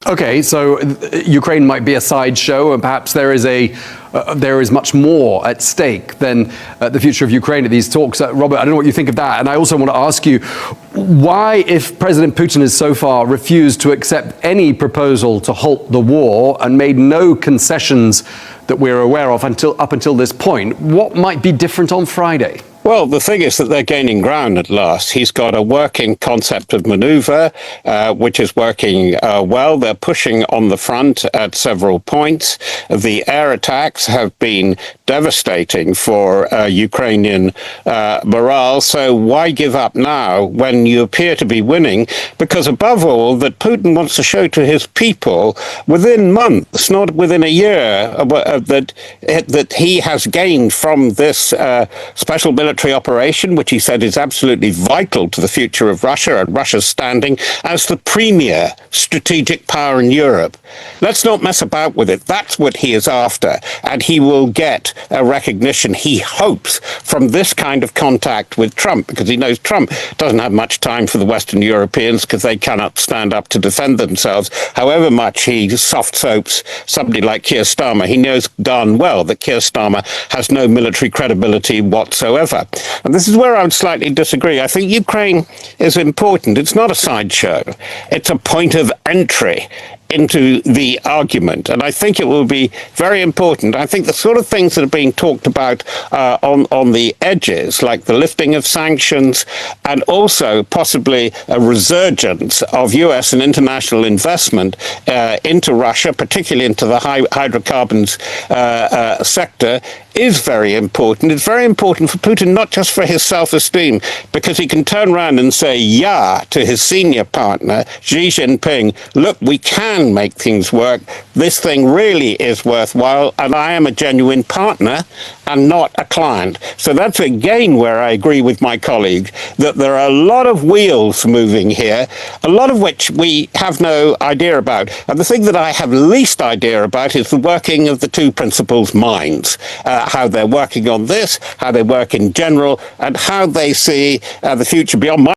Okay, so Ukraine might be a sideshow, and perhaps there is much more at stake than the future of Ukraine at these talks. Robert, I don't know what you think of that. And I also want to ask you, why, if President Putin has so far refused to accept any proposal to halt the war and made no concessions that we're aware of up until this point, what might be different on Friday? Well, the thing is that they're gaining ground at last. He's got a working concept of maneuver, which is working well. They're pushing on the front at several points. The air attacks have been devastating for Ukrainian morale. So why give up now when you appear to be winning? Because above all, that Putin wants to show to his people within months, not within a year, that he has gained from this special military operation, which he said is absolutely vital to the future of Russia and Russia's standing as the premier strategic power in Europe. Let's not mess about with it. That's what he is after. And he will get a recognition, he hopes, from this kind of contact with Trump, because he knows Trump doesn't have much time for the Western Europeans because they cannot stand up to defend themselves. However much he soft soaps somebody like Keir Starmer, he knows darn well that Keir Starmer has no military credibility whatsoever. And this is where I would slightly disagree. I think Ukraine is important. It's not a sideshow. It's a point of entry into the argument. And I think it will be very important. I think the sort of things that are being talked about on the edges, like the lifting of sanctions, and also possibly a resurgence of US and international investment into Russia, particularly into the hydrocarbons sector, is very important. It's very important for Putin, not just for his self-esteem, because he can turn around and say, yeah, to his senior partner, Xi Jinping, look, we can make things work. This thing really is worthwhile, and I am a genuine partner and not a client. So that's again where I agree with my colleague, that there are a lot of wheels moving here, a lot of which we have no idea about. And the thing that I have least idea about is the working of the two principals' minds, how they're working on this, how they work in general, and how they see the future beyond.